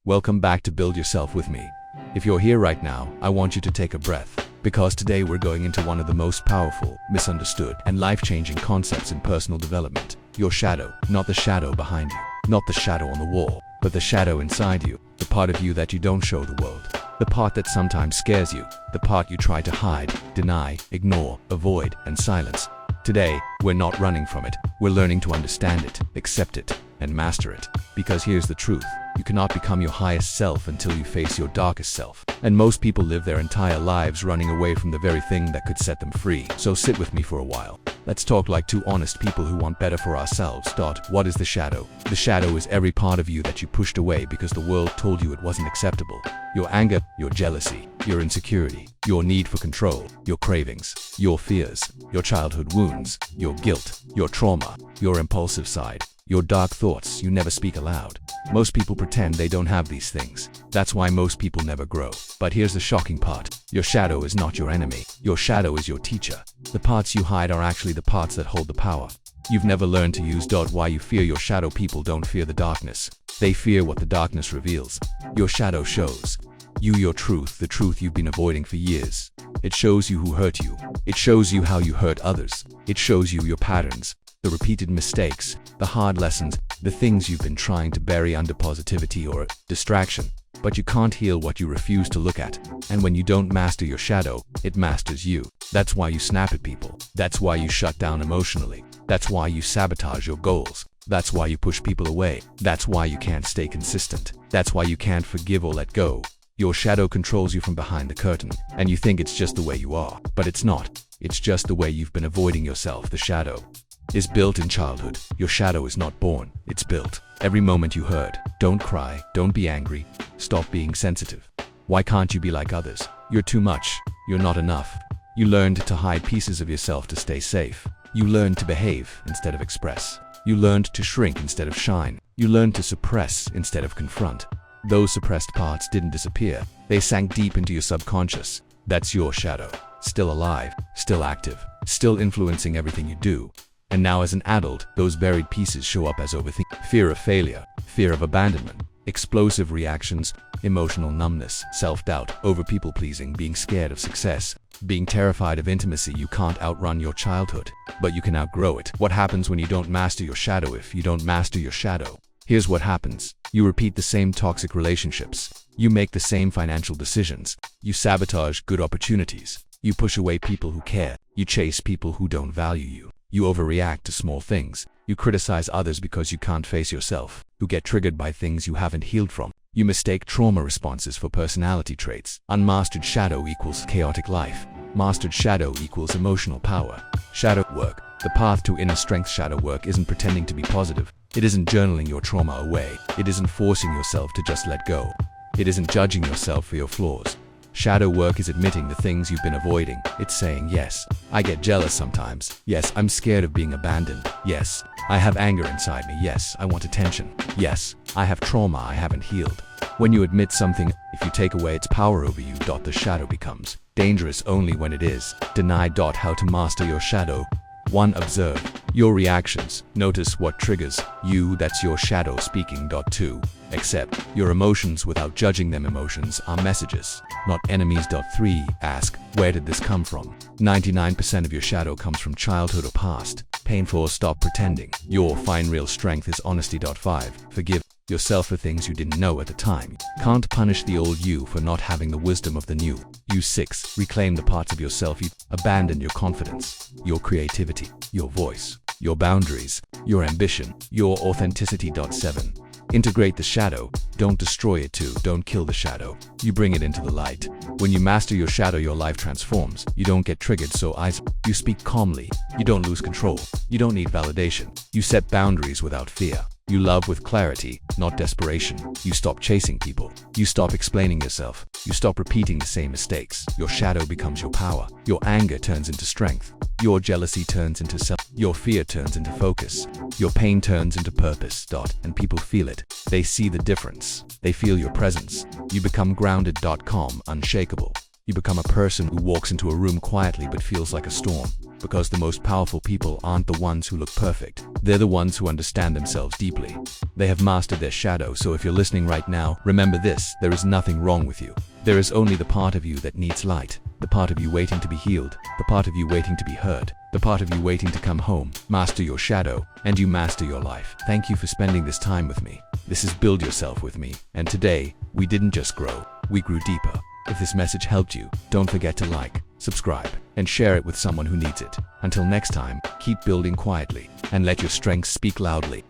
Welcome back to Build Yourself with me. If you're here right now, I want you to take a breath, because today we're going into one of the most powerful, misunderstood, and life-changing concepts in personal development. Your shadow. Not the shadow behind you, not the shadow on the wall, but the shadow inside you, the part of you that you don't show the world, the part that sometimes scares you, the part you try to hide, deny, ignore, avoid, and silence. Today, we're not running from it, we're learning to understand it, accept it, and master it. Because here's the truth, you cannot become your highest self until you face your darkest self. And most people live their entire lives running away from the very thing that could set them free. So sit with me for a while. Let's talk like two honest people who want better for ourselves. What is the shadow? The shadow is every part of you that you pushed away because the world told you it wasn't acceptable. Your anger, your jealousy, your insecurity, your need for control, your cravings, your fears, your childhood wounds, your guilt, your trauma, your impulsive side, your dark thoughts you never speak aloud. Most people pretend they don't have these things. That's why most people never grow. But here's the shocking part. Your shadow is not your enemy. Your shadow is your teacher. The parts you hide are actually the parts that hold the power. You've never learned to use why you fear your shadow. People don't fear the darkness. They fear what the darkness reveals. Your shadow shows you your truth, the truth you've been avoiding for years. It shows you who hurt you. It shows you how you hurt others. It shows you your patterns, the repeated mistakes, the hard lessons, the things you've been trying to bury under positivity or distraction. But you can't heal what you refuse to look at. And when you don't master your shadow, it masters you. That's why you snap at people. That's why you shut down emotionally. That's why you sabotage your goals. That's why you push people away. That's why you can't stay consistent. That's why you can't forgive or let go. Your shadow controls you from behind the curtain, and you think it's just the way you are. But it's not. It's just the way you've been avoiding yourself. The shadow is built in childhood. Your shadow is not born, it's built. Every moment you heard, don't cry, don't be angry, stop being sensitive. Why can't you be like others? You're too much, you're not enough. You learned to hide pieces of yourself to stay safe. You learned to behave instead of express. You learned to shrink instead of shine. You learned to suppress instead of confront. Those suppressed parts didn't disappear, they sank deep into your subconscious. That's your shadow, still alive, still active, still influencing everything you do. And now as an adult, those buried pieces show up as overthinking, fear of failure, fear of abandonment, explosive reactions, emotional numbness, self-doubt, over people-pleasing, being scared of success, being terrified of intimacy. You can't outrun your childhood, but you can outgrow it. What happens when you don't master your shadow? If you don't master your shadow, here's what happens. You repeat the same toxic relationships. You make the same financial decisions. You sabotage good opportunities. You push away people who care. You chase people who don't value you. You overreact to small things. You criticize others because you can't face yourself. You get triggered by things you haven't healed from. You mistake trauma responses for personality traits. Unmastered shadow equals chaotic life. Mastered shadow equals emotional power. Shadow work. The path to inner strength. Shadow work isn't pretending to be positive. It isn't journaling your trauma away. It isn't forcing yourself to just let go. It isn't judging yourself for your flaws. Shadow work is admitting the things you've been avoiding. It's saying, yes, I get jealous sometimes. Yes, I'm scared of being abandoned. Yes, I have anger inside me. Yes, I want attention. Yes, I have trauma I haven't healed. When you admit something, if you take away its power over you, the shadow becomes dangerous only when it is denied. How to master your shadow. 1. Observe your reactions. Notice what triggers you. That's your shadow speaking. 2. Accept your emotions without judging them. Emotions are messages, not enemies. 3. Ask, where did this come from? 99% of your shadow comes from childhood or past. Painful. Stop pretending. Your fine real strength is honesty. 5. Forgive yourself for things you didn't know at the time. Can't punish the old you for not having the wisdom of the new you. 6. Reclaim the parts of yourself you abandoned. Your confidence, your creativity, your voice, your boundaries, your ambition, your authenticity. 7. Integrate the shadow. Don't destroy it too. Don't kill the shadow. You bring it into the light. When you master your shadow, your life transforms. You don't get triggered so easily. You speak calmly. You don't lose control. You don't need validation. You set boundaries without fear. You love with clarity, not desperation. You stop chasing people. You stop explaining yourself. You stop repeating the same mistakes. Your shadow becomes your power. Your anger turns into strength. Your jealousy turns into self. Your fear turns into focus. Your pain turns into purpose. And people feel it. They see the difference. They feel your presence. You become grounded. Calm, unshakable. You become a person who walks into a room quietly but feels like a storm. Because the most powerful people aren't the ones who look perfect. They're the ones who understand themselves deeply. They have mastered their shadow, so if you're listening right now, remember this: there is nothing wrong with you. There is only the part of you that needs light, the part of you waiting to be healed, the part of you waiting to be heard, the part of you waiting to come home. Master your shadow, and you master your life. Thank you for spending this time with me. This is Build Yourself with me, and today, we didn't just grow, we grew deeper. If this message helped you, don't forget to like, subscribe, and share it with someone who needs it. Until next time, keep building quietly, and let your strengths speak loudly.